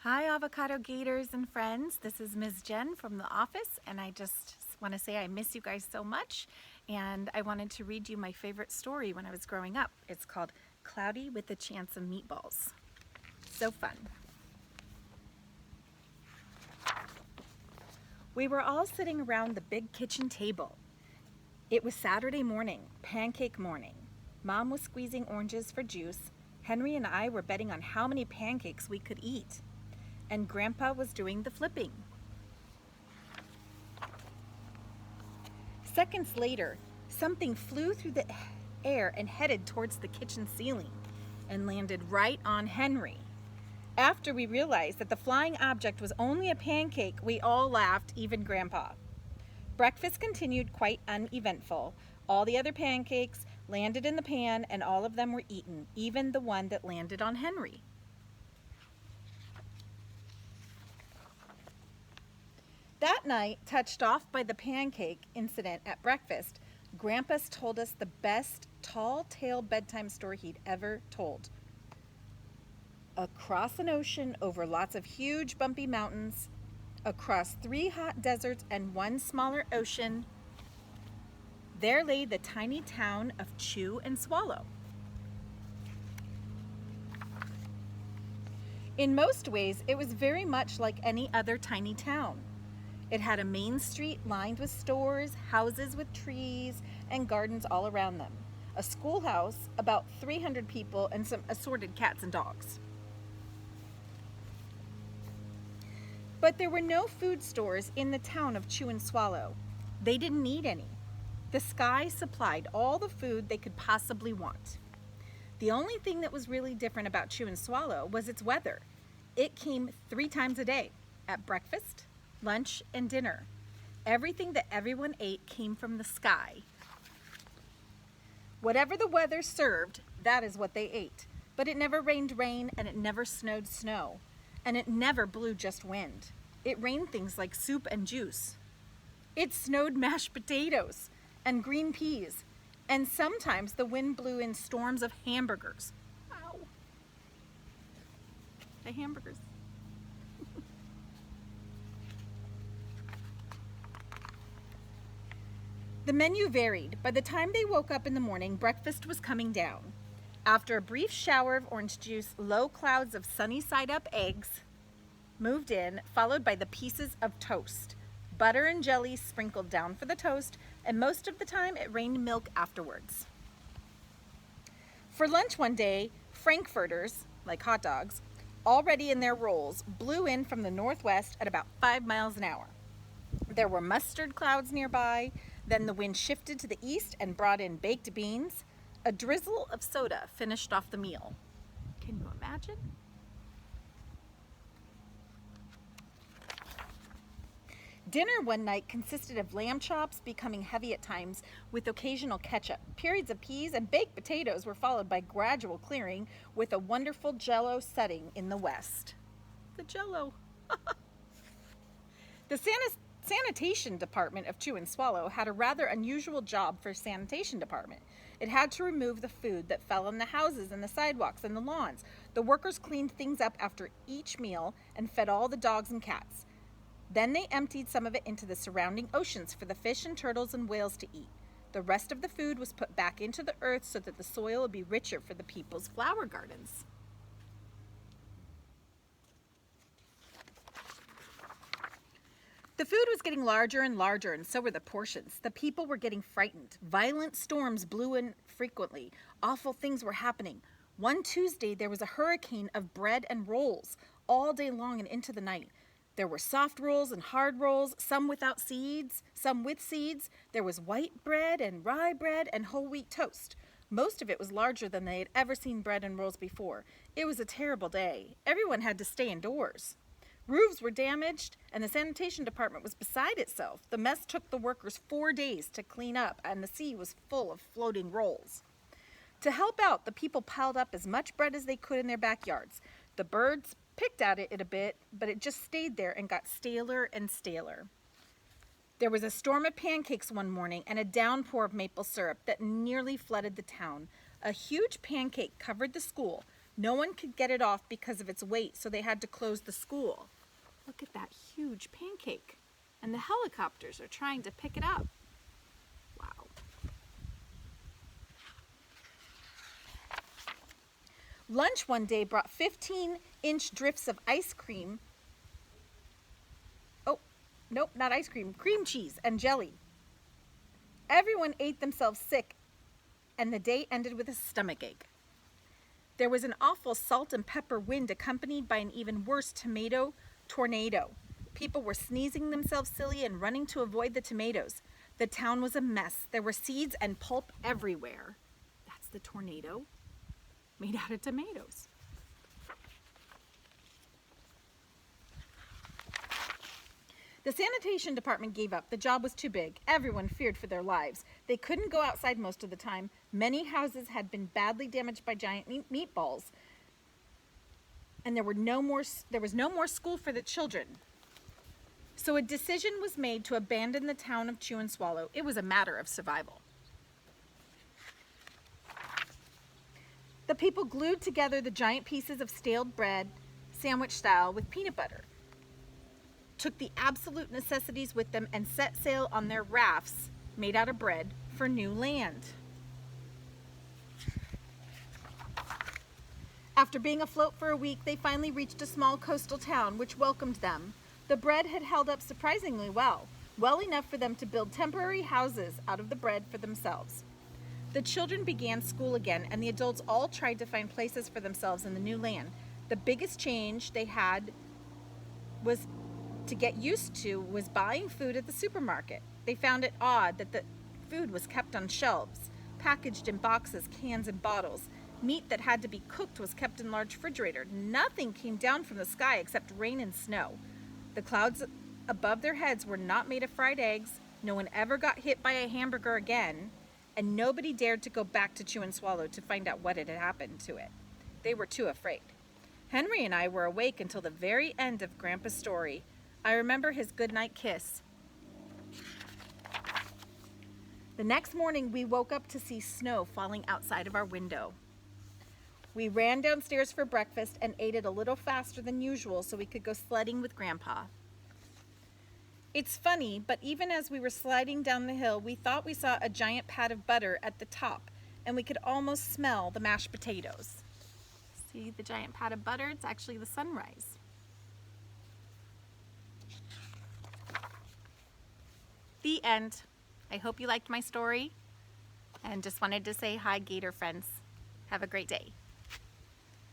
Hi, avocado gators and friends. This is Ms. Jen from the office, and I just want to say I miss you guys so much, and I wanted to read you my favorite story when I was growing up. It's called Cloudy with a Chance of Meatballs. So fun. We were all sitting around the big kitchen table. It was Saturday morning, pancake morning. Mom was squeezing oranges for juice. Henry and I were betting on how many pancakes we could eat. And Grandpa was doing the flipping. Seconds later, something flew through the air and headed towards the kitchen ceiling and landed right on Henry. After we realized that the flying object was only a pancake, we all laughed, even Grandpa. Breakfast continued quite uneventful. All the other pancakes landed in the pan and all of them were eaten, even the one that landed on Henry. That night, touched off by the pancake incident at breakfast, Grandpa told us the best tall-tale bedtime story he'd ever told. Across an ocean, over lots of huge bumpy mountains, across 3 hot deserts and 1 smaller ocean, there lay the tiny town of Chew and Swallow. In most ways, it was very much like any other tiny town. It had a main street lined with stores, houses with trees, and gardens all around them. A schoolhouse, about 300 people, and some assorted cats and dogs. But there were no food stores in the town of Chew and Swallow. They didn't need any. The sky supplied all the food they could possibly want. The only thing that was really different about Chew and Swallow was its weather. It came 3 times a day, at breakfast, lunch, and dinner. Everything that everyone ate came from the sky. Whatever the weather served, that is what they ate. But it never rained rain, and it never snowed snow. And it never blew just wind. It rained things like soup and juice. It snowed mashed potatoes and green peas. And sometimes the wind blew in storms of hamburgers. Ow. The hamburgers. The menu varied. By the time they woke up in the morning, breakfast was coming down. After a brief shower of orange juice, low clouds of sunny side up eggs moved in, followed by the pieces of toast. Butter and jelly sprinkled down for the toast, and most of the time it rained milk afterwards. For lunch one day, frankfurters, like hot dogs, already in their rolls, blew in from the northwest at about 5 miles an hour. There were mustard clouds nearby. Then the wind shifted to the east and brought in baked beans. A drizzle of soda finished off the meal. Can you imagine? Dinner one night consisted of lamb chops, becoming heavy at times, with occasional ketchup. Periods of peas and baked potatoes were followed by gradual clearing with a wonderful Jell-O setting in the west. The Jell-O. The sanitation department of Chew and Swallow had a rather unusual job for sanitation department. It had to remove the food that fell on the houses and the sidewalks and the lawns. The workers cleaned things up after each meal and fed all the dogs and cats. Then they emptied some of it into the surrounding oceans for the fish and turtles and whales to eat. The rest of the food was put back into the earth so that the soil would be richer for the people's flower gardens. The food was getting larger and larger, and so were the portions. The people were getting frightened. Violent storms blew in frequently. Awful things were happening. One Tuesday, there was a hurricane of bread and rolls all day long and into the night. There were soft rolls and hard rolls, some without seeds, some with seeds. There was white bread and rye bread and whole wheat toast. Most of it was larger than they had ever seen bread and rolls before. It was a terrible day. Everyone had to stay indoors. Roofs were damaged, and the sanitation department was beside itself. The mess took the workers 4 days to clean up, and the sea was full of floating rolls. To help out, the people piled up as much bread as they could in their backyards. The birds picked at it a bit, but it just stayed there and got staler and staler. There was a storm of pancakes one morning and a downpour of maple syrup that nearly flooded the town. A huge pancake covered the school. No one could get it off because of its weight, so they had to close the school. Look at that huge pancake. And the helicopters are trying to pick it up. Wow. Lunch one day brought 15-inch drifts of ice cream. Oh, nope, not ice cream. Cream cheese and jelly. Everyone ate themselves sick, and the day ended with a stomachache. There was an awful salt and pepper wind accompanied by an even worse tomato tornado. People were sneezing themselves silly and running to avoid the tomatoes. The town was a mess. There were seeds and pulp everywhere. That's the tornado made out of tomatoes. The sanitation department gave up. The job was too big. Everyone feared for their lives. They couldn't go outside most of the time. Many houses had been badly damaged by giant meatballs. And there was no more school for the children. So a decision was made to abandon the town of Chew and Swallow. It was a matter of survival. The people glued together the giant pieces of stale bread, sandwich style, with peanut butter, took the absolute necessities with them, and set sail on their rafts, made out of bread, for new land. After being afloat for a week, they finally reached a small coastal town which welcomed them. The bread had held up surprisingly well enough for them to build temporary houses out of the bread for themselves. The children began school again, and the adults all tried to find places for themselves in the new land. The biggest change they had was to get used to was buying food at the supermarket. They found it odd that the food was kept on shelves, packaged in boxes, cans, and bottles. Meat that had to be cooked was kept in large refrigerators. Nothing came down from the sky except rain and snow. The clouds above their heads were not made of fried eggs. No one ever got hit by a hamburger again, and nobody dared to go back to Chew and Swallow to find out what had happened to it. They were too afraid. Henry and I were awake until the very end of Grandpa's story. I remember his goodnight kiss. The next morning, we woke up to see snow falling outside of our window. We ran downstairs for breakfast and ate it a little faster than usual so we could go sledding with Grandpa. It's funny, but even as we were sliding down the hill, we thought we saw a giant pat of butter at the top, and we could almost smell the mashed potatoes. See the giant pat of butter? It's actually the sunrise. The end. I hope you liked my story, and just wanted to say hi, Gator friends. Have a great day.